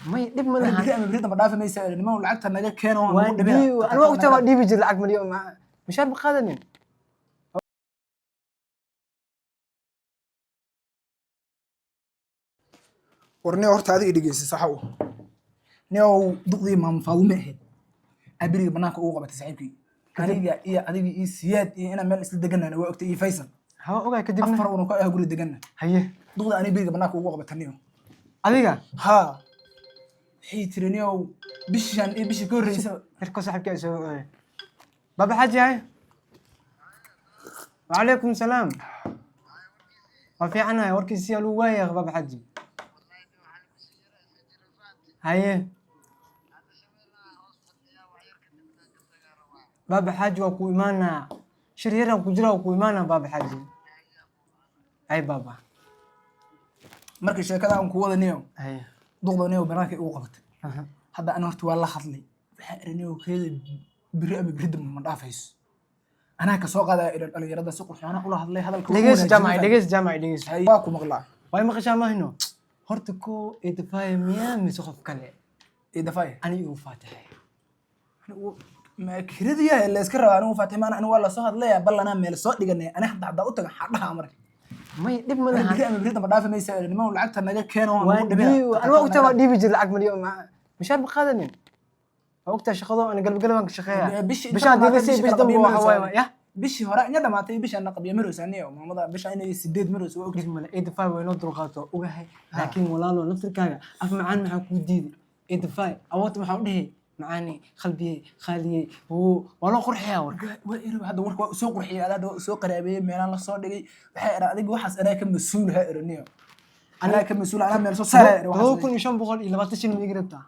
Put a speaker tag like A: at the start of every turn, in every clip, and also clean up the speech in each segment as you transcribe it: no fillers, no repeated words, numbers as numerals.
A: ما يدب ما لها
B: بريء بريء ما دافع ما يسأل ما هو لعقتها نجا كانوا
A: أنا وقتها دي بيجي العقد مليون مع مش عارف قادني
B: ورني أورت هذه اللي جالس صحوا نيو ضغطي ما مفاوض مهد أبري بناك أوقع بتسعيبكي أديك سياد أنا مال إسل دجنا أنا وقت فيصل
A: ها أوكي كدبنا
B: أفر ونقول أقول دجنا
A: هيه
B: ضغط أنا بري بناك أوقع بتنيو
A: أديك
B: ها هي ترنيو بيشان بيش يقول رئيس
A: تركوا صاحب كأسه بابا حاجة هاي وعليكم السلام وفي عنا وركي سيالو ويا بابا حاجي هاي بابا حاج وكو إيمانا شريرة وكو جرا وكو إيمانا بابا حاجي هاي بابا
B: مركز شركة عن قوة نيو
A: هاي
B: ضغط نيو بناك أوقع بت هذا أنا أرتوى الله خطلي نيو كذا بريء بريد من دافعس أنا كسوق هذا إلى يرد سوق أنا أقول هذا الكلام
A: لقيس جامعي
B: هاي واكو مغلا
A: واي ما خشى ما هنا هرتكو إدفاع مياه مسخف كله
B: إدفاع
A: أنا يوفاتها
B: ما كردي يا اللي أذكره أنا وفاتح أنا ولا صهد ليه بل أنا من الصوت دقني أنا حد عدا أوتك حدها عمرك
A: ما يدب ما لها
B: بريد ما دافع ما يسأل ما هو لعقتها نجا كانوا
A: أنا وقتها دي بيجي العقد مليون مع مش عارف قادني وقتها شخصه أنا قلبك شخيا بش هذه بس دم وحواي يا
B: بشي هراء نجا ما تبي بش أنا قبل يمرس عني وما مضى بش أنا سديد مرس
A: وقت ما إدفاع وينطر خاطر وجهي لكن ولا له نفس الكلام أفهم عن معك جديد إدفاع أوقات ما حوله معاني قلبي خالي هو ولا قرحيا ورك
B: وإيرو هذا ورك سوق قرحيا هذا سوق قريبين من الله صار دقي بحير أديك وحس أنا كمسؤول هائرنيو أنا كمسؤول أنا من الصوت
A: هو كل يشوف بقول إلا بتشين ميجربتا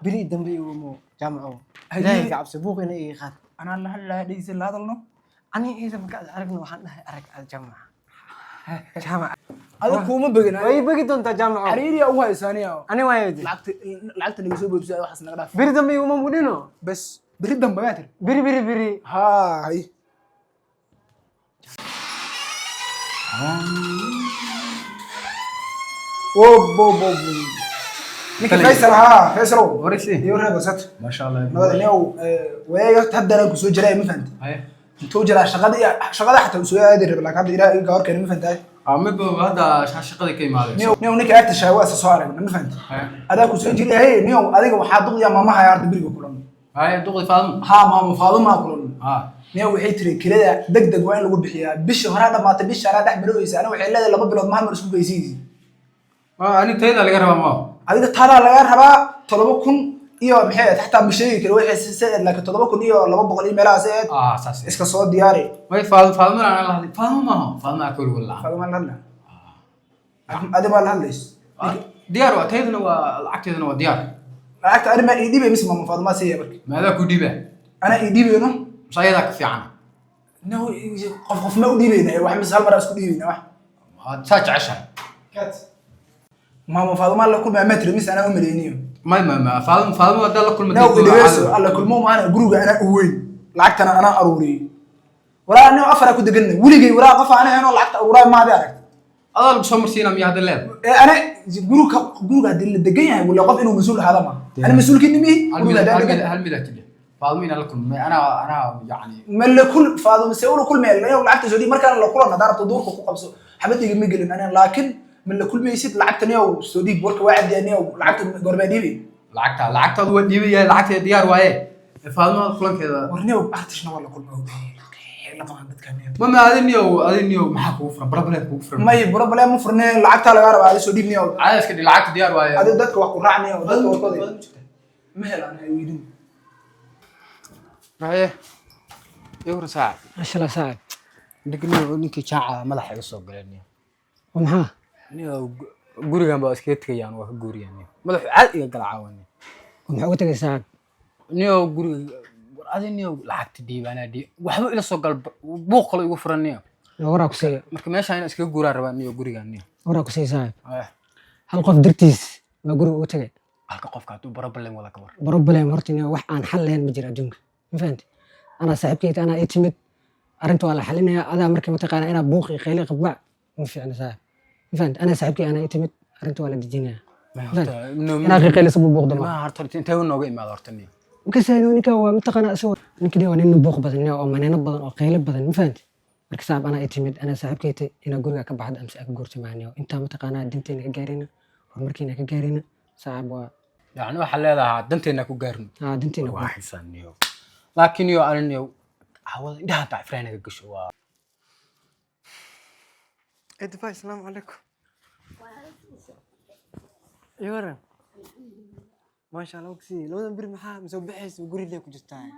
A: بري الدم بي ومو جامعه لا يقعد سبوق إنه يخاط
B: أنا الله هلا ليس لا ضلنا
A: أنا إذا ما قاعد أعرف إنه وحنا أعرف الجامعة جامعة
B: هذا كوم بقينا
A: أي بقيت أنت جامعة
B: عريري أوها إنسانية
A: أنا وايد
B: لعبت اللي يسوي بس واحد نقدر
A: بري دم بي ومو مودينه
B: بس بري دم بياتر
A: بري
B: هاي بو نك فيصل ها فيصل
C: وريسي
B: يوري بسات
C: ما شاء الله
B: هذا اليوم ويا تبدا لك سو جراي ما فهمت انتو جرا شقada حتى soo aadi rab laakiin ilaa gaar kale ma fahantay
C: amaba hada shaqada ka imaadeen
B: niyo ninka aagta shaawa soo aragna ma fahantay adaa ku soo jiray niyo adiga waxa duqya maamaha yaarta biriga kulan
C: hay duqdi faadum
B: ha maama faaduma kulan niyo waxay tiri kirada degdeg waa in lagu bixiyaa bishi hore dhamaatay bishi hore dhex maraysa ana waxay leedahay 2 bilood maamul isku geysiisay
C: ani tayda laga rabaa ma
B: adiga tada laga rabaa 7,000 iyo maxay taxta bishay kale waxay saad laakiin 7,000 iyo 200 meelahaas
C: saas
B: iska soo diyaari
C: way faadum ana la hadlay faadum akul wala
B: faadum la adi ma la hadlays
C: diyaar waa tayduna waa lacagteeduna waa diyaar
B: lacagta arima ii dhibay misma ma faaduma siya markii
C: maada ku dhiba
B: ana ii dhibayno
C: sayada ka fiican
B: no qof ma u dhibayna wax mis hal mar isku dhibayna wax
C: saa jeceshahay
B: kat ma faaduma la kulma metri mis ana u maleeniyo
C: ما فاهم هذا الله كل ما
B: تقول الله كل ما أنا جروج أنا وين لعبت أنا أروري ولا أنا أفر أكو دقني ولقي ولا قفا أنا لعبت أوراي ما بيعرف
C: هذا بسمر سينا مياه دلاب
B: أنا جروج هذا اللي دقني ولا قف إنه مسؤول هذا ما أنا مسؤول كني مي
C: هل ميلاد فاهمين لكم أنا يعني
B: مل كل فاضل مسؤول كل ميل أنا لعبت زودي مركز الله كلنا ضربت دور قبص حبيت يجي ميجل أنا لكن من كل ما يصير لعبتني أو سودي بورك واحد يعني أو لعبت قربان ديبي
C: لعبت هو ديبي لعبت ديار وايه فاهمة كلهم كذا
B: ورنيو أختشنا ولا كل ما هو لا طبعا بتكلم
C: ما هذا النيو ما حكوا فرن بربلا كوفر
B: ما يبربلا مفرنا لعبت على غرب على سودي بنيو
C: عايز كده لعبت ديار وايه
B: هذا دتك وقرعني ودتك وكذا مهل أنا يريدون
C: رايه يوري ساعة
A: ما شاء الله ساعد
C: نيكي شاعة ملح يصوب قلني
A: ومها
C: نيو gurigan baa iska tagayaan waa ka guuriyaan madax caad iga galacaawan
A: ومحا uga tagay saad
C: niyo guriga adiniyo lacagta diibaana waxba ila soo gal buuq kale igu furaniyo
A: waraa ku sii
C: marka meesha in iska guuraa rabaa niyo gurigan niyo
A: waraa ku sii saad hal qof dartiis ma guriga uga tagay
C: halka qofka uu problem wala ka war
A: problem horta niyo wax aan xal lahayn ma jira adduunka ma fahanti ana saaxiibkayga ana ay timid arinta waa la xalinaya adaa markii ma taqaana ina buuq iyo qayli qabba ma fiicna saad فهمت أنا سحبك أنا يتمت أنت ولا دجينا
C: inaa
D: qiiqaylaysa buu buuqda
C: ma horta intee nooga imaado horta niyo
D: markaasayno ninka waa mataqaanaa asagoo ninkii waa nin buuq badan oo maneeno badan oo qaylo badan ma fahanti marka saab anaa i timid anaa saaxiibkaytay inaa guriga ka baxda amse aa ka guurtamaaniyo intaa mataqaanaa dinteena ka gaarina horumarkeena ka gaarina saab waa
C: yani waxaa leedahaa danteena ku gaarno
D: dinteena
C: waa xisan niyo laakiin niyo anin niyo hawada indhaha taa ifraanaga gasho waa
A: Edify, السلام عليكم. يورن ما شاء الله وكسي لو نبر محا مسبحيس وقولي لي كجستاي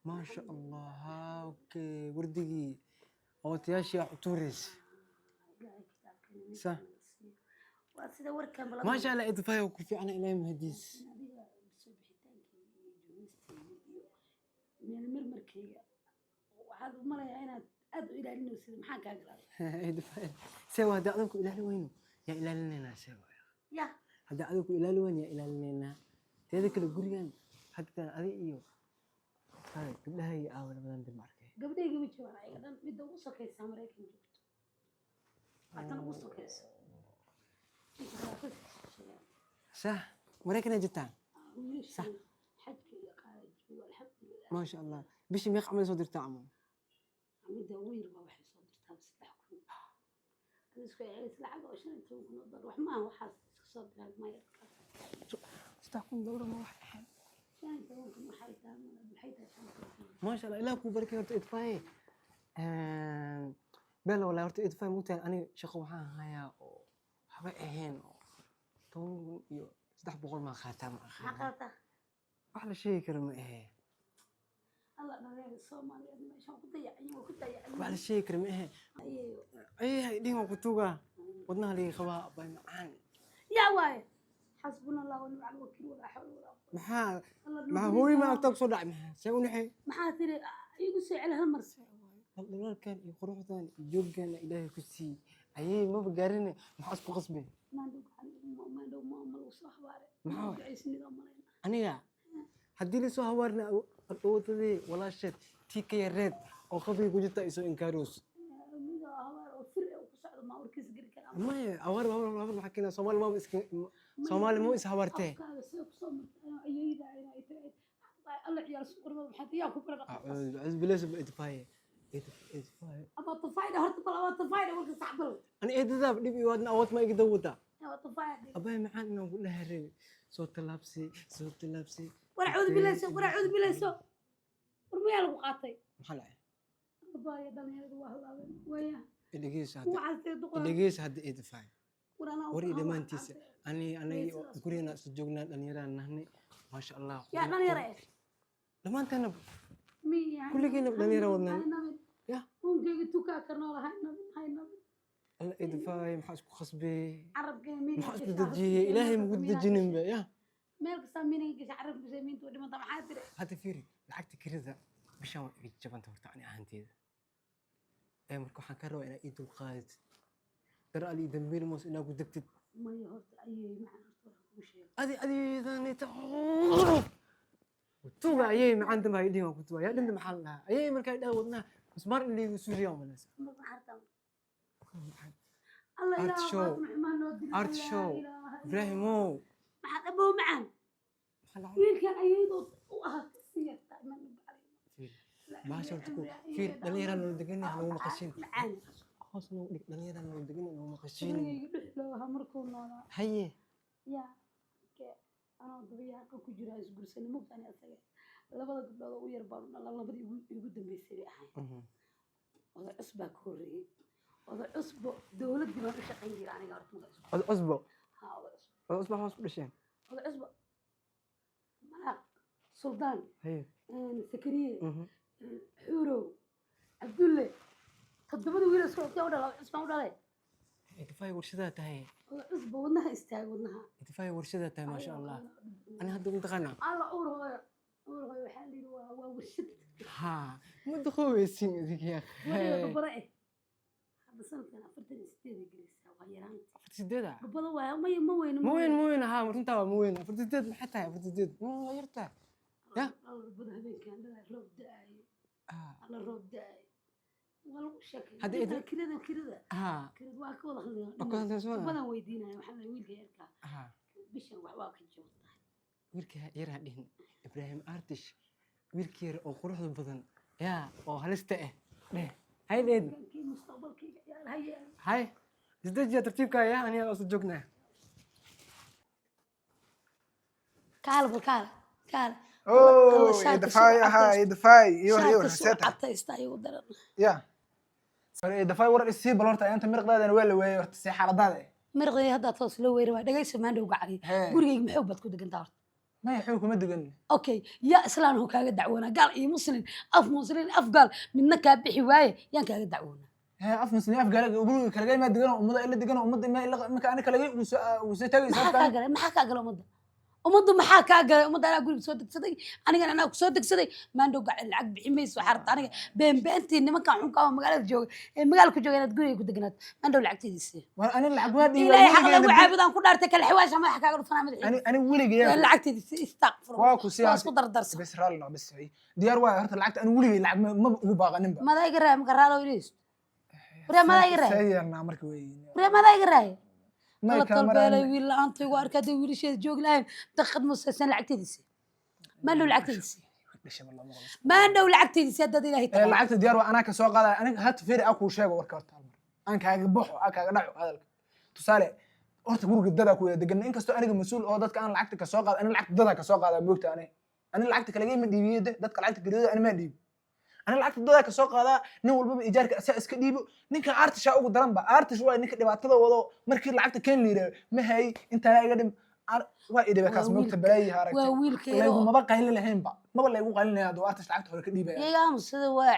A: ما شاء الله ها اوكي وردي او تياشي عطوريس صح ما شاء الله ادفاي وكفي انا الى مهديس ادفاي سوى هذا عندكم الى وينه يا الى لنا سوى يا هذا عندكم الى وين يا الى لنا تذكر القريان حتى هذه ايوه هاي قبلها هي اول بدن بالماركه
E: gabdhayga ma joogaan ayaga dhan midda ugu sokaysa maraykan joogto markan ugu sokaysa
A: صح مريكنا جتان
E: صح xajka iyo qaada jooga alxamdulilah
A: ما شاء الله بيش ميق عمل صدر تعمل
E: midda ugu yar baa waxay soo dirtaa 3 kun isku celis lacag oo 15 kun oo dollar wax ma aha waxaas iska soo diray ma yarka
A: استحكم دورة ما واحد
E: 15 kun waxay tahay
A: ما شاء الله لا كو بركة هرت إدفاعي بلا ولا هرت إدفاعي موتان أنا شقو هايا أو حبا إهين تو يو صدح بقول ما خاتم
E: xaqata
A: أحلى شيء كرم إيه
E: alla dhareer Soomaaliyeed meesha ku dayacay
A: أحلى شيء كرم إيه
E: ayeeyo
A: إيه دي ما كنتوجا ودنا لي خوا باي معان
E: yaa waaye xasbuna allah wa ni'mal wakiil wala hawla wala
A: محا ما هو ما أكتب صدع محا سوي نحي
E: maxaa tiri igu soo celi hal mar
A: والله كان يخرج ثاني يجوب كان إلهي كسي أيه ما بقارني محاس بقصبي
E: maandhow ma lagu soo habaare
A: Maxaa?
E: ducaysnida malayna
A: أنا هدي لي سو هوارنا أوتدي ولا شيء تيكا يا ريد أو خبي كوجتا إسو إنكاروس
E: mida habaar oo fir ku socdo ma warkiis gari karaa
A: ما أوار حكينا صومالي ما بس صومالي مو إس هوارته
E: afkaaga soo ku soo martay ayayda inay tahay alla ciyaar suqurba maxaa yaa ku bara
A: أعوذ بالله سب إدفاعي إدفاعي
E: ama tafayda horta bal waa tafayda warka saxbal
A: أنا إيه ده دبي وادنا أوت ما يقدر ودا
E: waa tafayda
A: أباي معان إنه أقول لها هري صوت لابسي صوت لابسي
E: war cuud bilayso war cuud bilayso war ma lagu qaatay
A: محل
E: abaya dhalinyaradu waa halaabeen waya
A: اللي جيس هذا
E: waxaas duqo
A: اللي جيس هذا إدفاعي
E: war ana
A: وري دمانتيس أنا قرينا سجونا دنيرا نهني ما شاء الله
E: yaa dhalinyaro
A: لما أنت أنا
E: miya
A: كل جينا دنيرا ودنا يا
E: unkayga tukaa karnoo lahay nabin
A: الله إدفاعي محاسب خصبي
E: carabkeena miina
A: محاسب دجيه إلهي مقد دجنين بقى يا
E: meel kasta miina gasha carabka samiinta oo dhimanta maxaa tiri
A: هذا فيري لعقت كريزة بشان جبان تورتعني أهانتي إيه مركو حنكروا إلى إيد القائد ترى لي دمبيل موس إنه قد دكتت
E: maya horta ayay macaan horta wax kuu sheego
A: هذه ثاني توبا أيه ما عندما يدي ما كنت يا دم محلها أيه مركا يدا ودنا مسمار اللي سوريا ولا
E: ma xartan alla
A: Art
E: ilaaha
A: show.
E: waa maxmaan noo dilay
A: Art show. إبراهيمو
E: maxaad aboo macaan wiilkan ayaydood u ahaa siyarta iman
A: ما شاء الله في دنيرا نقول دقني إحنا مو مقشين
E: macaan
A: خلاص نقول دنيرا نقول دقني إحنا مو مقشين
E: gurigayga dhexdooda markuu noolaa
A: هيه
E: yaa anoo dabayaaqo ku jira isgursani mugtani asaga labada gabdhood oo u yar baan dhalaa labadii igu dambeysay bay ahayd oday cus baa ka horreeyey oday cusbo dowladdii baan u shaqayn jiray aniga horta marka cusbo
A: أصبع
E: haa oday cusbo
A: أصبع خلاص بلشين
E: oday cusbo malaaq suldaan
A: هيه
E: sakariye xuurow cabdulle toddobada wiil isku ogtay u dhalay cusbaan u dhalay
A: إدفاعي ورشدات هاي
E: oday cusbo wadnaha istaagay wadnaha
A: إدفاعي ورشدات هاي ما شاء الله أنا هدو متقنع
E: alla uur hooyo waxaa la yidhi waa warshad
A: ها مدخو يسين ذيك يا
E: weliba
A: أخي
E: gabado eh hadda sanadkan 48 gelaysaa waa yaraanta
A: فرتديدا
E: gabado waaya maya ma weyno
A: مو وين ها مرتنتا مو وين فرتديد حتى فرتديد مو غيرتها يا
E: alla gabado habeenkan dhalay roob da-ayo
A: آه
E: alla roob da-ayo والله شكل
A: هذا
E: هذا
A: إذا-
E: كذا
A: ها
E: كذا واك وضع خلينا
A: وكان تسمع
E: بدن ويدينا waxaan wiilka yarka
A: ها
E: bishan waxba ka joogta
A: wiilka yaraa dhihin Ibrahim Artish wiilka yar oo quruxda badan yaa oo halista ah dheh hay dheed
E: kii mustaqbalkiiga ciyaar haya
A: hay isdajiya tartiibka yaa aniga oo soo joognaa
E: kaal
B: Oh, dafay aha dafay iyo
E: seta ataysta igu daran
B: ya sare dafay war isii balorta inta mirqdaadana waa la weeyay horta si xaaladaada
E: marqay hadda toos la weeray waa dhagayso maandhow gacay gurigayga maxuu bad ku degan tahay
B: ma yaxuu kuma degan
E: okay ya islaan uu kaaga dacwoona gaal iyo muslim af gaal midna ka bixi waaye yaan kaaga dacwoona
B: af muslim af gaal guriga kala ma degan umada ila degan umada ma ila marka ana kala uu soo tagay
E: maxaa ka galay umadu maxaa ka galay umada anaa guriga soo degsaday anigana anaa ku soo degsaday maandhow gacal lacag bixi mayso xarta aniga beentii nimanka xunka oo magaalada jooga ee magaalka jooga inaad guriga ku deganaad maandhow lacagtiisa
B: war ani lacag waa dhiibay
E: ilaahay xaq lagu caabudaan ku dhaartay kala xawaasha madax kaaga dhufanaa madax
B: ani weliga
E: lacagtiisa istaqfur
B: waa ku siyaa
E: isku dardarsan
B: bas raalna bas diyaar waa horta lacagta ani weliga lacag ma ugu baaqanin ba
E: madayga raay ma raalo ilis madayga raay
B: sayarna marka weeyeen
E: madayga raay
B: ما
E: طلب
B: كاميرا
E: لي ولا انت واركد ويل شيء جوج لاين تاخذ مسلسل لعقتيدي ما له لعقتيدي ما له لعقتيدي سدد الهي
B: تعالى لعقت ديار وانا كسو قادا انا هات فيري اكو شيغ warka horta aan kaaga baxo kaaga dhaco hadalka tusaale horta guriga dada ku degan in kasto aniga mas'uul oo dadka aan lacagta ka soo qaad ana lacagta dada ka soo qaada moogta ana lacagta kale ma dhiibiyay dadka lacagta gariida ana ma dhiib ana lacagta dada ka soo qaada nin walba ijaarka asaa iska dhiibo ninka artisha ugu daran ba artish waa ninka dhibaatada wado markii lacagta keen liiray ma hay inta iga dhim waa idaba kaas moogta balay haragtay
E: waa wiilkeeyo
B: lagu maba qayl lahayn ba maba lagu qaylinaya artish lacagta hore ka dhiibaya
E: iyaga amsada waa